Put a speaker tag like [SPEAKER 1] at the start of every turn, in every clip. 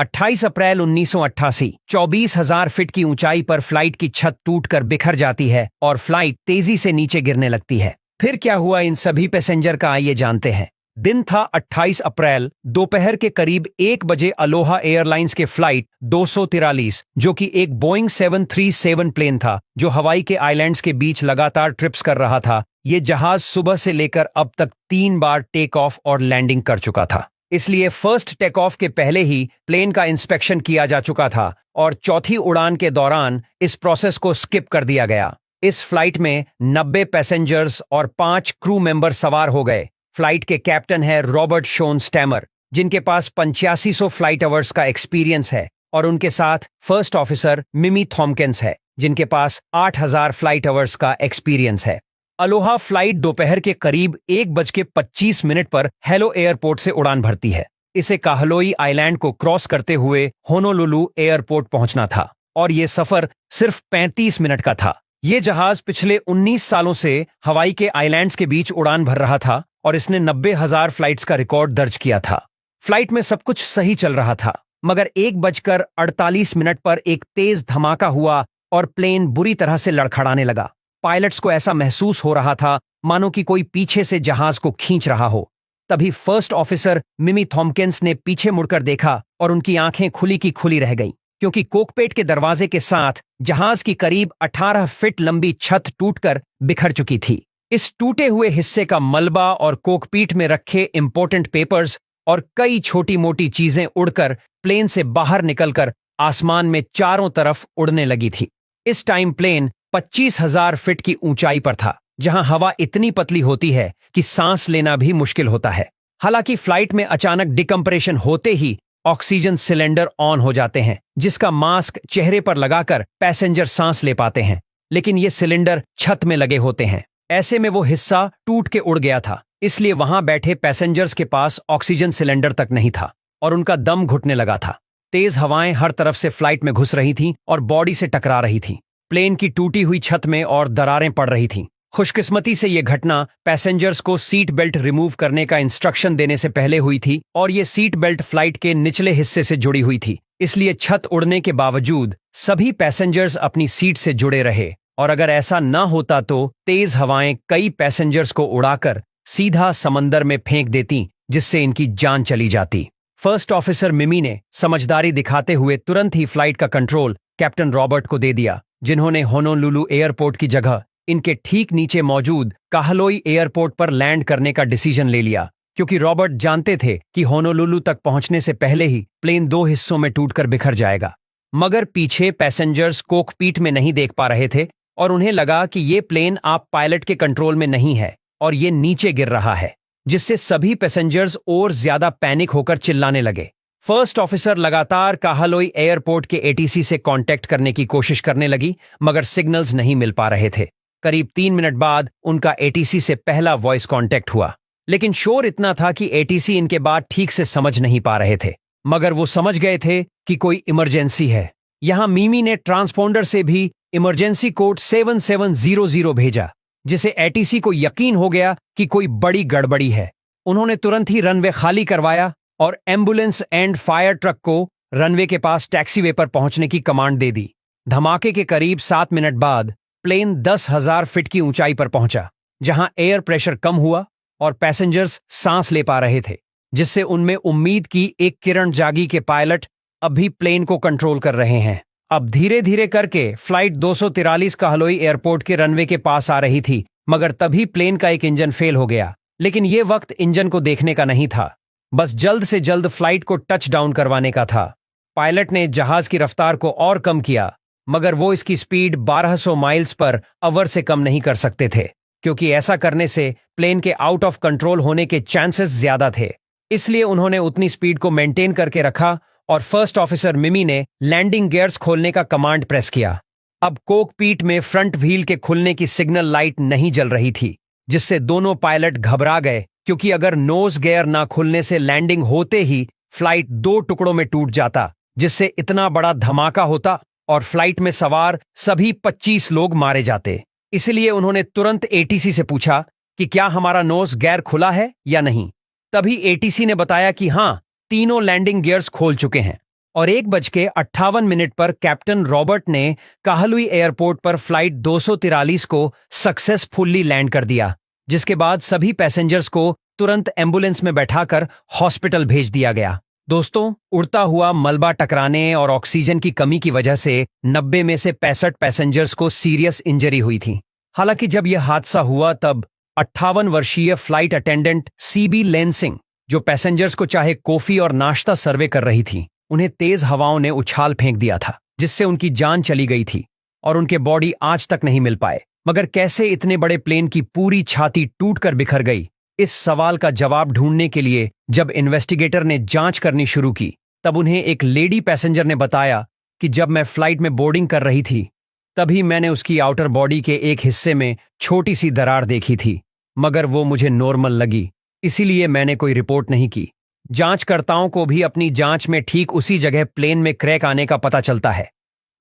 [SPEAKER 1] 28 अप्रैल 1988, 24,000 feet की ऊंचाई पर फ्लाइट की छत टूटकर बिखर जाती है और फ्लाइट तेजी से नीचे गिरने लगती है। फिर क्या हुआ इन सभी पैसेंजर का, आइए जानते हैं। दिन था 28 अप्रैल, दोपहर के करीब 1 बजे अलोहा एयरलाइंस के फ्लाइट 243, जो कि एक बोइंग 737 प्लेन था जो हवाई के आइलैंड्स के बीच लगातार ट्रिप्स कर रहा था। ये जहाज सुबह से लेकर अब तक 3 बार टेक ऑफ और लैंडिंग कर चुका था, इसलिए फर्स्ट टेक ऑफ के पहले ही प्लेन का इंस्पेक्शन किया जा चुका था और चौथी उड़ान के दौरान इस प्रोसेस को स्किप कर दिया गया। इस फ्लाइट में 90 पैसेंजर्स और 5 क्रू मेंबर सवार हो गए। फ्लाइट के कैप्टन है रॉबर्ट शोन स्टैमर, जिनके पास 8500 फ्लाइट आवर्स का एक्सपीरियंस है, और उनके साथ फर्स्ट ऑफिसर मिमी थॉम्किंस है, जिनके पास 8000 फ्लाइट आवर्स का एक्सपीरियंस है। अलोहा फ्लाइट दोपहर के करीब 1:25 पर हेलो एयरपोर्ट से उड़ान भरती है। इसे काहलोई आइलैंड को क्रॉस करते हुए होनोलुलु एयरपोर्ट पहुंचना था और यह सफर सिर्फ 35 मिनट का था। यह जहाज पिछले 19 सालों से हवाई के आइलैंड्स के बीच उड़ान भर रहा था और इसने 90,000 फ्लाइट्स का रिकॉर्ड दर्ज किया था। फ्लाइट में सब कुछ सही चल रहा था, मगर 1:48 पर एक तेज धमाका हुआ और प्लेन बुरी तरह से लड़खड़ाने लगा। पायलट्स को ऐसा महसूस हो रहा था मानो कि कोई पीछे से जहाज को खींच रहा हो। तभी फर्स्ट ऑफिसर मिमी थॉम्किंस ने पीछे मुड़कर देखा और उनकी आंखें खुली की खुली रह गईं, क्योंकि कोकपेट के दरवाजे के साथ जहाज की करीब 18 फीट लंबी छत टूटकर बिखर चुकी थी। इस टूटे हुए हिस्से का मलबा और कोकपीट में रखे इंपॉर्टेंट पेपर्स और कई छोटी मोटी चीजें उड़कर प्लेन से बाहर निकलकर आसमान में चारों तरफ उड़ने लगी थी। इस टाइम प्लेन 25,000 फीट की ऊंचाई पर था, जहां हवा इतनी पतली होती है कि सांस लेना भी मुश्किल होता है। हालांकि फ्लाइट में अचानक डिकम्प्रेशन होते ही ऑक्सीजन सिलेंडर ऑन हो जाते हैं, जिसका मास्क चेहरे पर लगाकर पैसेंजर सांस ले पाते हैं, लेकिन ये सिलेंडर छत में लगे होते हैं। ऐसे में वो हिस्सा टूट के उड़ गया था, इसलिए वहां बैठे पैसेंजर्स के पास ऑक्सीजन सिलेंडर तक नहीं था और उनका दम घुटने लगा था। तेज हवाएं हर तरफ से फ्लाइट में घुस रही थीं और बॉडी से टकरा रही थीं। प्लेन की टूटी हुई छत में और दरारें पड़ रही थीं। खुशकिस्मती से यह घटना पैसेंजर्स को सीट बेल्ट रिमूव करने का इंस्ट्रक्शन देने से पहले हुई थी और यह सीट बेल्ट फ्लाइट के निचले हिस्से से जुड़ी हुई थी, इसलिए छत उड़ने के बावजूद सभी पैसेंजर्स अपनी सीट से जुड़े रहे, और अगर ऐसा न होता तो तेज हवाएं कई पैसेंजर्स को उड़ाकर सीधा समंदर में फेंक देती, जिससे इनकी जान चली जाती। फर्स्ट ऑफिसर मिमी ने समझदारी दिखाते हुए तुरंत ही फ्लाइट का कंट्रोल कैप्टन रॉबर्ट को दे दिया, जिन्होंने होनोलुलु एयरपोर्ट की जगह इनके ठीक नीचे मौजूद काहलोई एयरपोर्ट पर लैंड करने का डिसीजन ले लिया, क्योंकि रॉबर्ट जानते थे कि होनोलुलु तक पहुंचने से पहले ही प्लेन 2 हिस्सों में टूटकर बिखर जाएगा। मगर पीछे पैसेंजर्स कोकपीट में नहीं देख पा रहे थे और उन्हें लगा कि ये प्लेन आप पायलट के कंट्रोल में नहीं है और ये नीचे गिर रहा है, जिससे सभी पैसेंजर्स और ज्यादा पैनिक होकर चिल्लाने लगे। फर्स्ट ऑफिसर लगातार काहलोई एयरपोर्ट के एटीसी से कांटेक्ट करने की कोशिश करने लगी, मगर सिग्नल्स नहीं मिल पा रहे थे। करीब 3 मिनट बाद उनका एटीसी से पहला वॉइस कांटेक्ट हुआ, लेकिन शोर इतना था कि एटीसी इनके बात ठीक से समझ नहीं पा रहे थे, मगर वो समझ गए थे कि कोई इमरजेंसी है। यहां मिमी ने ट्रांसपोंडर से भी इमरजेंसी कोड 7700 भेजा, जिसे एटीसी को यकीन हो गया कि कोई बड़ी गड़बड़ी है। उन्होंने तुरंत ही रनवे खाली करवाया और एम्बुलेंस एंड फायर ट्रक को रनवे के पास टैक्सीवे पर पहुंचने की कमांड दे दी। धमाके के करीब 7 मिनट बाद प्लेन 10,000 फीट की ऊंचाई पर पहुंचा, जहां एयर प्रेशर कम हुआ और पैसेंजर्स सांस ले पा रहे थे, जिससे उनमें उम्मीद की एक किरण जागी कि पायलट अब भी प्लेन को कंट्रोल कर रहे हैं। अब धीरे धीरे करके फ्लाइट 243 काहलोई एयरपोर्ट के रनवे के पास आ रही थी, मगर तभी प्लेन का एक इंजन फेल हो गया। लेकिन यह वक्त इंजन को देखने का नहीं था, बस जल्द से जल्द फ्लाइट को टच डाउन करवाने का था। पायलट ने जहाज की रफ्तार को और कम किया, मगर वो इसकी स्पीड 1200 माइल्स पर आवर से कम नहीं कर सकते थे, क्योंकि ऐसा करने से प्लेन के आउट ऑफ कंट्रोल होने के चांसेस ज्यादा थे। इसलिए उन्होंने उतनी स्पीड को मेंटेन करके रखा और फर्स्ट ऑफिसर मिमी ने लैंडिंग गियर्स खोलने का कमांड प्रेस किया। अब कोकपीट में फ्रंट व्हील के खुलने की सिग्नल लाइट नहीं जल रही थी, जिससे दोनों पायलट घबरा गए, क्योंकि अगर नोज गियर ना खुलने से लैंडिंग होते ही फ्लाइट 2 टुकड़ों में टूट जाता, जिससे इतना बड़ा धमाका होता और फ्लाइट में सवार सभी 25 लोग मारे जाते। इसलिए उन्होंने तुरंत एटीसी से पूछा कि क्या हमारा नोज गियर खुला है या नहीं। तभी एटीसी ने बताया कि हां, तीनों लैंडिंग गियर्स खोल चुके हैं। और 1:58 पर कैप्टन रॉबर्ट ने काहलुई एयरपोर्ट पर फ्लाइट 243 को सक्सेसफुली लैंड कर दिया, जिसके बाद सभी पैसेंजर्स को तुरंत एम्बुलेंस में बैठाकर हॉस्पिटल भेज दिया गया। दोस्तों, उड़ता हुआ मलबा टकराने और ऑक्सीजन की कमी की वजह से 90 में से 65 पैसेंजर्स को सीरियस इंजरी हुई थी। हालांकि जब यह हादसा हुआ तब 58 वर्षीय फ्लाइट अटेंडेंट सीबी लेंसिंग, जो पैसेंजर्स को चाहे कॉफी और नाश्ता सर्वे कर रही थी, उन्हें तेज हवाओं ने उछाल फेंक दिया था, जिससे उनकी जान चली गई थी और उनके बॉडी आज तक नहीं मिल पाए। मगर कैसे इतने बड़े प्लेन की पूरी छाती टूटकर बिखर गई, इस सवाल का जवाब ढूंढने के लिए जब इन्वेस्टिगेटर ने जांच करनी शुरू की, तब उन्हें एक लेडी पैसेंजर ने बताया कि जब मैं फ्लाइट में बोर्डिंग कर रही थी, तभी मैंने उसकी आउटर बॉडी के एक हिस्से में छोटी सी दरार देखी थी, मगर वो मुझे नॉर्मल लगी, इसीलिए मैंने कोई रिपोर्ट नहीं की। जांचकर्ताओं को भी अपनी जांच में ठीक उसी जगह प्लेन में क्रैक आने का पता चलता है।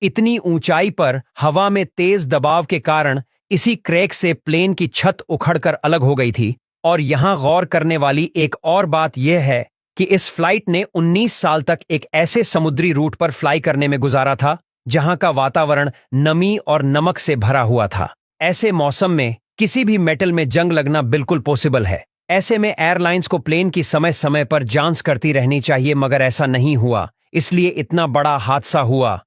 [SPEAKER 1] इतनी ऊंचाई पर हवा में तेज दबाव के कारण इसी क्रैक से प्लेन की छत उखड़कर अलग हो गई थी। और यहां गौर करने वाली एक और बात यह है कि इस फ्लाइट ने 19 साल तक एक ऐसे समुद्री रूट पर फ्लाई करने में गुजारा था जहां का वातावरण नमी और नमक से भरा हुआ था। ऐसे मौसम में किसी भी मेटल में जंग लगना बिल्कुल पॉसिबल है। ऐसे में एयरलाइंस को प्लेन की समय समय पर जांच करती रहनी चाहिए, मगर ऐसा नहीं हुआ, इसलिए इतना बड़ा हादसा हुआ।